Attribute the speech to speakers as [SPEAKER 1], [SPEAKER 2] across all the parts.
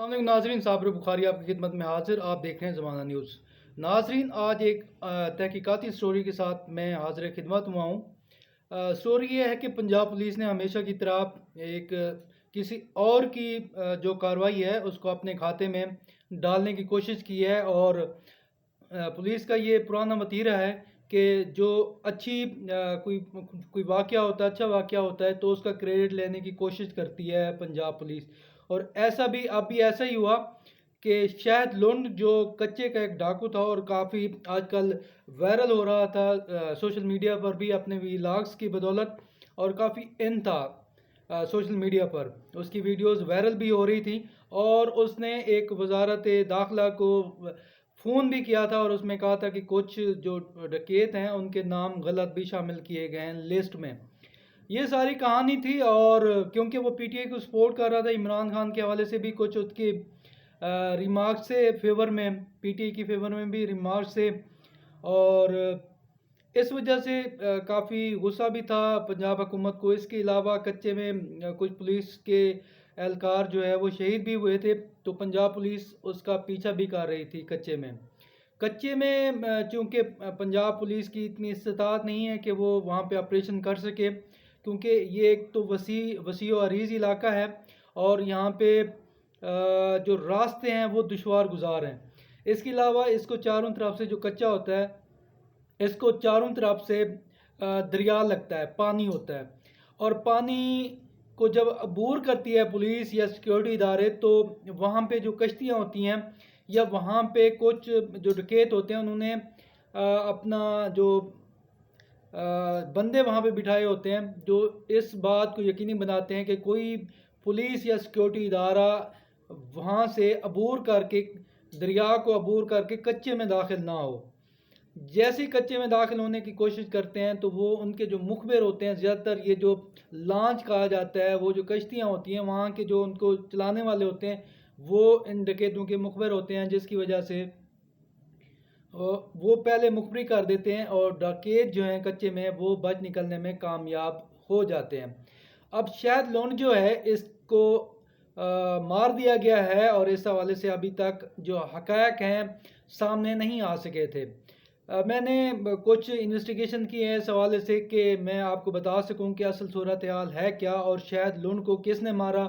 [SPEAKER 1] السلام علیکم ناظرین، صابر بخاری آپ کی خدمت میں حاضر۔ آپ دیکھ رہے ہیں زمانہ نیوز۔ ناظرین، آج ایک تحقیقاتی سٹوری کے ساتھ میں حاضر خدمت ہوا ہوں۔ سٹوری یہ ہے کہ پنجاب پولیس نے ہمیشہ کی طرح ایک کسی اور کی جو کارروائی ہے اس کو اپنے کھاتے میں ڈالنے کی کوشش کی ہے، اور پولیس کا یہ پرانا وتیرہ ہے کہ جو اچھی کوئی واقعہ ہوتا ہے، اچھا واقعہ ہوتا ہے تو اس کا کریڈٹ لینے کی کوشش کرتی ہے پنجاب پولیس۔ اور ایسا بھی اب بھی ایسا ہی ہوا کہ شاہد لنڈ جو کچے کا ایک ڈاکو تھا اور کافی آج کل وائرل ہو رہا تھا سوشل میڈیا پر بھی اپنے ویلاگز کی بدولت، اور کافی ان تھا سوشل میڈیا پر، اس کی ویڈیوز وائرل بھی ہو رہی تھی، اور اس نے ایک وزارت داخلہ کو فون بھی کیا تھا اور اس میں کہا تھا کہ کچھ جو ڈکیت ہیں ان کے نام غلط بھی شامل کیے گئے ہیں لسٹ میں۔ یہ ساری کہانی تھی، اور کیونکہ وہ پی ٹی آئی کو سپورٹ کر رہا تھا، عمران خان کے حوالے سے بھی کچھ اس کی ریمارکس سے فیور میں، پی ٹی آئی کی فیور میں بھی ریمارکس سے، اور اس وجہ سے کافی غصہ بھی تھا پنجاب حکومت کو۔ اس کے علاوہ کچے میں کچھ پولیس کے اہلکار جو ہے وہ شہید بھی ہوئے تھے، تو پنجاب پولیس اس کا پیچھا بھی کر رہی تھی کچے میں چونکہ پنجاب پولیس کی اتنی استطاعت نہیں ہے کہ وہ وہاں پہ آپریشن کر سکے، کیونکہ یہ ایک تو وسیع و عریض علاقہ ہے، اور یہاں پہ جو راستے ہیں وہ دشوار گزار ہیں۔ اس کے علاوہ اس کو چاروں طرف سے جو کچا ہوتا ہے، اس کو چاروں طرف سے دریا لگتا ہے، پانی ہوتا ہے، اور پانی کو جب عبور کرتی ہے پولیس یا سیکیورٹی ادارے تو وہاں پہ جو کشتیاں ہوتی ہیں یا وہاں پہ کچھ جو ڈکیت ہوتے ہیں انہوں نے اپنا جو بندے وہاں پہ بٹھائے ہوتے ہیں جو اس بات کو یقینی بناتے ہیں کہ کوئی پولیس یا سیکیورٹی ادارہ وہاں سے عبور کر کے، دریا کو عبور کر کے کچے میں داخل نہ ہو۔ جیسے کچے میں داخل ہونے کی کوشش کرتے ہیں تو وہ ان کے جو مخبر ہوتے ہیں، زیادہ تر یہ جو لانچ کہا جاتا ہے، وہ جو کشتیاں ہوتی ہیں وہاں کے جو ان کو چلانے والے ہوتے ہیں وہ ان ڈکیتوں کے مخبر ہوتے ہیں، جس کی وجہ سے وہ پہلے مخبری کر دیتے ہیں اور ڈکیت جو ہیں کچے میں وہ بچ نکلنے میں کامیاب ہو جاتے ہیں۔ اب شاہد لونڈ جو ہے اس کو مار دیا گیا ہے، اور اس حوالے سے ابھی تک جو حقائق ہیں سامنے نہیں آ سکے تھے۔ میں نے کچھ انویسٹیگیشن کی ہے اس حوالے سے کہ میں آپ کو بتا سکوں کہ اصل صورتحال ہے کیا، اور شاہد لونڈ کو کس نے مارا،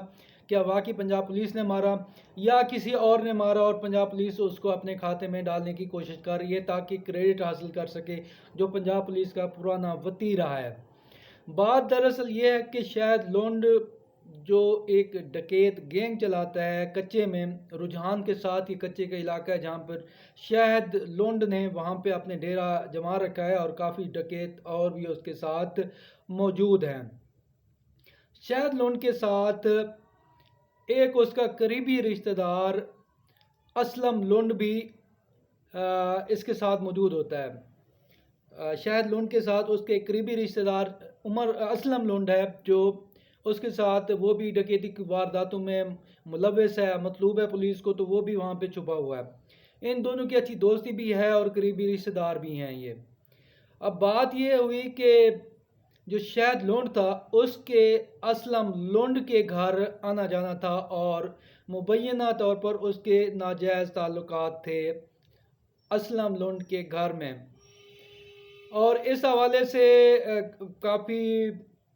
[SPEAKER 1] کیا واقعی پنجاب پولیس نے مارا یا کسی اور نے مارا، اور پنجاب پولیس اس کو اپنے کھاتے میں ڈالنے کی کوشش کر رہی ہے تاکہ کریڈٹ حاصل کر سکے، جو پنجاب پولیس کا پرانا وتیرہ ہے۔ بات دراصل یہ ہے کہ شاہد لونڈ جو ایک ڈکیت گینگ چلاتا ہے کچے میں، رجحان کے ساتھ یہ کچے کا علاقہ ہے جہاں پر شاہد لونڈ نے وہاں پہ اپنے ڈیرا جما رکھا ہے، اور کافی ڈکیت اور بھی اس کے ساتھ موجود ہیں۔ شاہد لونڈ کے ساتھ ایک اس کا قریبی رشتہ دار اسلم لونڈ بھی اس کے ساتھ موجود ہوتا ہے۔ شاہد لونڈ کے ساتھ اس کے قریبی رشتہ دار اسلم لونڈ ہے، جو اس کے ساتھ وہ بھی ڈکیتی کی وارداتوں میں ملوث ہے، مطلوب ہے پولیس کو، تو وہ بھی وہاں پہ چھپا ہوا ہے۔ ان دونوں کی اچھی دوستی بھی ہے اور قریبی رشتہ دار بھی ہیں یہ۔ اب بات یہ ہوئی کہ جو شاہد لونڈ تھا اس کے اسلم لونڈ کے گھر آنا جانا تھا، اور مبینہ طور پر اس کے ناجائز تعلقات تھے اسلم لونڈ کے گھر میں، اور اس حوالے سے کافی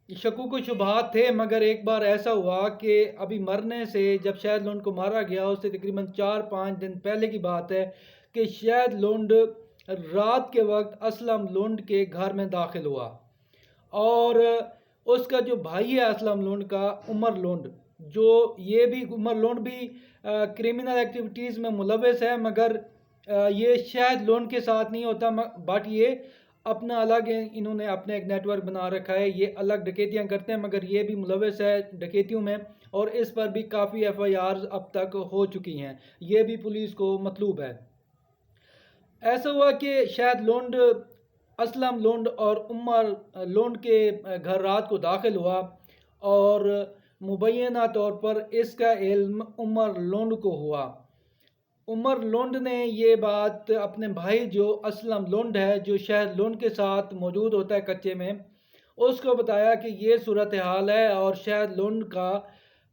[SPEAKER 1] شکوک و شبہات تھے۔ مگر ایک بار ایسا ہوا کہ ابھی مرنے سے جب شاہد لونڈ کو مارا گیا اس سے تقریباً 4-5 دن پہلے کی بات ہے کہ شاہد لونڈ رات کے وقت اسلم لونڈ کے گھر میں داخل ہوا، اور اس کا جو بھائی ہے اسلم لونڈ کا، عمر لونڈ، جو یہ بھی عمر لونڈ بھی کرمنل ایکٹیویٹیز میں ملوث ہے، مگر یہ شاہد لونڈ کے ساتھ نہیں ہوتا، بٹ یہ اپنا الگ انہوں نے اپنا ایک نیٹ ورک بنا رکھا ہے، یہ الگ ڈکیتیاں کرتے ہیں مگر یہ بھی ملوث ہے ڈکیتیوں میں، اور اس پر بھی کافی ایف آئی آرز اب تک ہو چکی ہیں، یہ بھی پولیس کو مطلوب ہے۔ ایسا ہوا کہ شاہد لونڈ اسلم لونڈ اور عمر لونڈ کے گھر رات کو داخل ہوا، اور مبینہ طور پر اس کا علم عمر لونڈ کو ہوا۔ عمر لونڈ نے یہ بات اپنے بھائی جو اسلم لونڈ ہے، جو شاہد لونڈ کے ساتھ موجود ہوتا ہے کچے میں، اس کو بتایا کہ یہ صورتحال ہے، اور شاہد لونڈ کا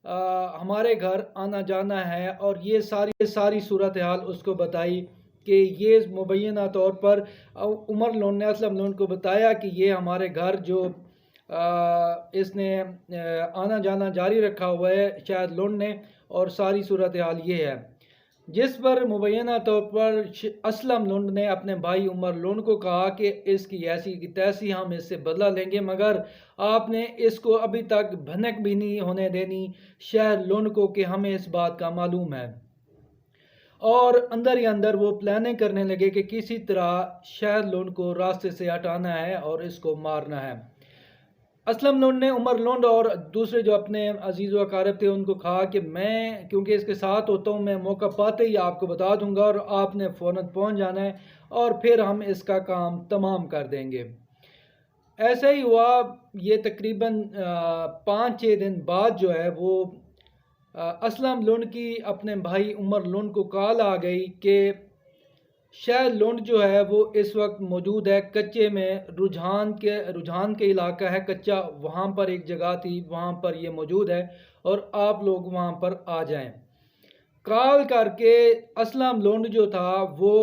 [SPEAKER 1] ہمارے گھر آنا جانا ہے، اور یہ ساری صورتحال اس کو بتائی کہ یہ مبینہ طور پر عمر لون نے اسلم لون کو بتایا کہ یہ ہمارے گھر جو اس نے آنا جانا جاری رکھا ہوا ہے شاہد لون نے، اور ساری صورتحال یہ ہے، جس پر مبینہ طور پر اسلم لونڈ نے اپنے بھائی عمر لونڈ کو کہا کہ اس کی ایسی کی تیسی ہم اس سے بدلہ لیں گے، مگر آپ نے اس کو ابھی تک بھنک بھی نہیں ہونے دینی شہر لونڈ کو کہ ہمیں اس بات کا معلوم ہے، اور اندر ہی اندر وہ پلاننگ کرنے لگے کہ کسی طرح شہر لونڈ کو راستے سے ہٹانا ہے اور اس کو مارنا ہے۔ اسلم لونڈ نے عمر لونڈ اور دوسرے جو اپنے عزیز و اقارب تھے ان کو کہا کہ میں کیونکہ اس کے ساتھ ہوتا ہوں، میں موقع پاتے ہی آپ کو بتا دوں گا اور آپ نے فوراً پہنچ جانا ہے اور پھر ہم اس کا کام تمام کر دیں گے۔ ایسا ہی ہوا، یہ تقریباً 5-6 دن بعد جو ہے وہ اسلم لونڈ کی اپنے بھائی عمر لونڈ کو کال آ گئی کہ شہر لونڈ جو ہے وہ اس وقت موجود ہے کچے میں، رجحان کے علاقہ ہے کچا، وہاں پر ایک جگہ تھی، وہاں پر یہ موجود ہے اور آپ لوگ وہاں پر آ جائیں۔ کال کر کے اسلم لونڈ جو تھا وہ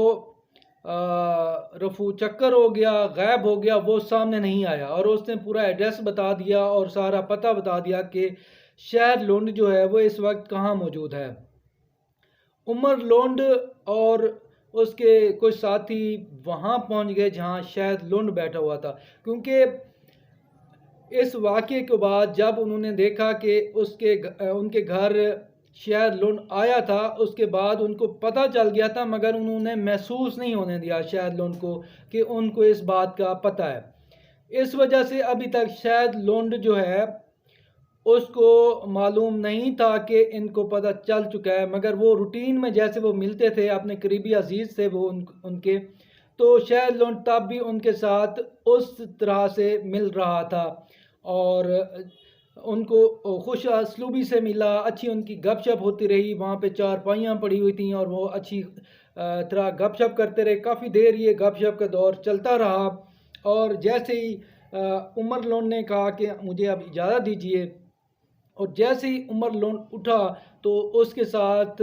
[SPEAKER 1] رفو چکر ہو گیا، غائب ہو گیا، وہ سامنے نہیں آیا، اور اس نے پورا ایڈریس بتا دیا اور سارا پتہ بتا دیا کہ شہر لونڈ جو ہے وہ اس وقت کہاں موجود ہے۔ عمر لونڈ اور اس کے کچھ ساتھی وہاں پہنچ گئے جہاں شہد لونڈ بیٹھا ہوا تھا، کیونکہ اس واقعے کے بعد جب انہوں نے دیکھا کہ ان کے گھر شہد لونڈ آیا تھا، اس کے بعد ان کو پتہ چل گیا تھا، مگر انہوں نے محسوس نہیں ہونے دیا شہد لونڈ کو کہ ان کو اس بات کا پتہ ہے۔ اس وجہ سے ابھی تک شہد لونڈ جو ہے اس کو معلوم نہیں تھا کہ ان کو پتہ چل چکا ہے، مگر وہ روٹین میں جیسے وہ ملتے تھے، اپنے قریبی عزیز تھے وہ ان کے، تو شہد لونڈ تب بھی ان کے ساتھ اس طرح سے مل رہا تھا اور ان کو خوش اسلوبی سے ملا، اچھی ان کی گپ شپ ہوتی رہی، وہاں پہ 4 پائیاں پڑی ہوئی تھیں اور وہ اچھی طرح گپ شپ کرتے رہے، کافی دیر یہ گپ شپ کا دور چلتا رہا، اور جیسے ہی عمر لونڈ نے کہا کہ مجھے اب اجازت دیجیے، اور جیسے ہی عمر لونڈ اٹھا تو اس کے ساتھ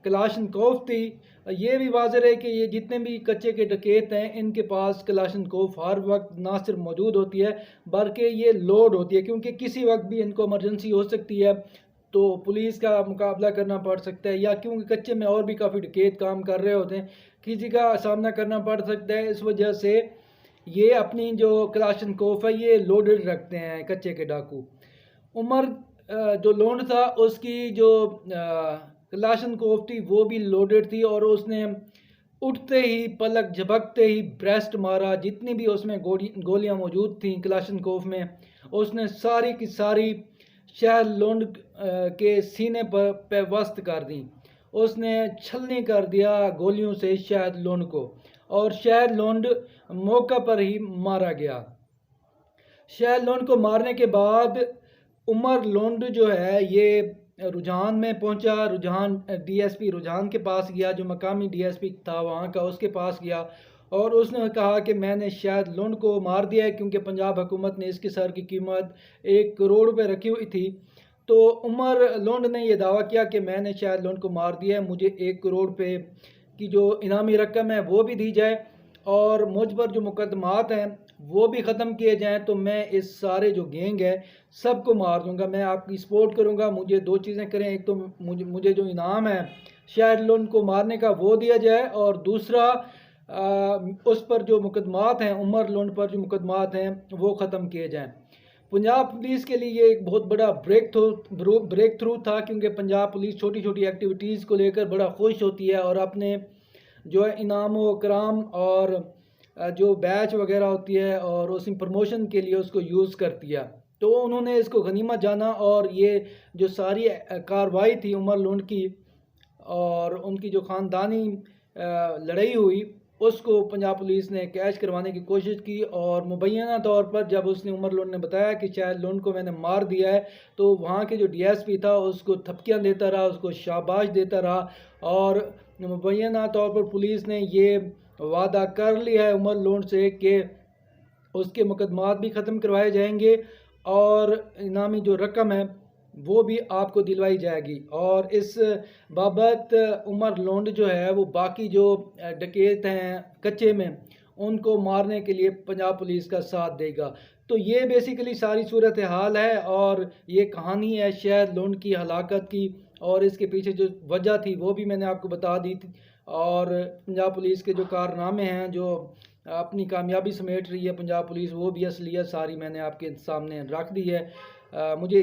[SPEAKER 1] کلاشن کوف تھی۔ یہ بھی واضح ہے کہ یہ جتنے بھی کچے کے ڈکیت ہیں ان کے پاس کلاشن کوف ہر وقت نہ صرف موجود ہوتی ہے بلکہ یہ لوڈ ہوتی ہے، کیونکہ کسی وقت بھی ان کو ایمرجنسی ہو سکتی ہے تو پولیس کا مقابلہ کرنا پڑ سکتا ہے، یا کیونکہ کچے میں اور بھی کافی ڈکیت کام کر رہے ہوتے ہیں، کسی کا سامنا کرنا پڑ سکتا ہے، اس وجہ سے یہ اپنی جو کلاشن کوف ہے یہ لوڈڈ رکھتے ہیں کچے کے ڈاکو۔ عمر جو لونڈ تھا اس کی جو کلاشن کوف تھی وہ بھی لوڈڈ تھی، اور اس نے اٹھتے ہی پلک جھپکتے ہی بریسٹ مارا، جتنی بھی اس میں گولیاں موجود تھیں کلاشن کوف میں، اس نے ساری کی ساری شہر لونڈ کے سینے پر پیوست کر دیں، اس نے چھلنی کر دیا گولیوں سے شہر لونڈ کو، اور شہر لونڈ موقع پر ہی مارا گیا۔ شہر لونڈ کو مارنے کے بعد عمر لونڈ جو ہے یہ رجحان میں پہنچا، رجحان ڈی ایس پی رجحان کے پاس گیا، جو مقامی ڈی ایس پی تھا وہاں کا، اس کے پاس گیا اور اس نے کہا کہ میں نے شہد لونڈ کو مار دیا ہے، کیونکہ پنجاب حکومت نے اس کے سر کی قیمت 1 کروڑ روپے رکھی ہوئی تھی۔ تو عمر لونڈ نے یہ دعویٰ کیا کہ میں نے شہد لونڈ کو مار دیا ہے، مجھے 1 کروڑ روپے کی جو انعامی رقم ہے وہ بھی دی جائے، اور مجھ پر جو مقدمات ہیں وہ بھی ختم کیے جائیں، تو میں اس سارے جو گینگ ہے سب کو مار دوں گا، میں آپ کی سپورٹ کروں گا، مجھے 2 چیزیں کریں، ایک تو مجھے جو انعام ہے شہر لونڈ کو مارنے کا وہ دیا جائے، اور دوسرا اس پر جو مقدمات ہیں، عمر لونڈ پر جو مقدمات ہیں وہ ختم کیے جائیں۔ پنجاب پولیس کے لیے یہ ایک بہت بڑا بریک تھرو تھا، کیونکہ پنجاب پولیس چھوٹی چھوٹی ایکٹیویٹیز کو لے کر بڑا خوش ہوتی ہے، اور اپنے جو ہے انعام و اکرام اور جو بیچ وغیرہ ہوتی ہے اور اس کی پروموشن کے لیے اس کو یوز کرتی ہے، تو انہوں نے اس کو غنیمت جانا، اور یہ جو ساری کارروائی تھی عمر لونڈ کی اور ان کی جو خاندانی لڑائی ہوئی اس کو پنجاب پولیس نے کیچ کروانے کی کوشش کی، اور مبینہ طور پر جب اس نے عمر لونڈ نے بتایا کہ شاید لونڈ کو میں نے مار دیا ہے، تو وہاں کے جو ڈی ایس پی تھا اس کو تھپکیاں دیتا رہا، اس کو شاباش دیتا رہا، اور مبینہ طور پر پولیس نے یہ وعدہ کر لیا ہے عمر لونڈ سے کہ اس کے مقدمات بھی ختم کروائے جائیں گے، اور انعامی جو رقم ہے وہ بھی آپ کو دلوائی جائے گی، اور اس بابت عمر لونڈ جو ہے وہ باقی جو ڈکیت ہیں کچے میں ان کو مارنے کے لیے پنجاب پولیس کا ساتھ دے گا۔ تو یہ بیسیکلی ساری صورتحال ہے، اور یہ کہانی ہے شہد لونڈ کی ہلاکت کی، اور اس کے پیچھے جو وجہ تھی وہ بھی میں نے آپ کو بتا دی تھی، اور پنجاب پولیس کے جو کارنامے ہیں، جو اپنی کامیابی سمیٹ رہی ہے پنجاب پولیس، وہ بھی اصلیت ساری میں نے آپ کے سامنے رکھ دی ہے۔ مجھے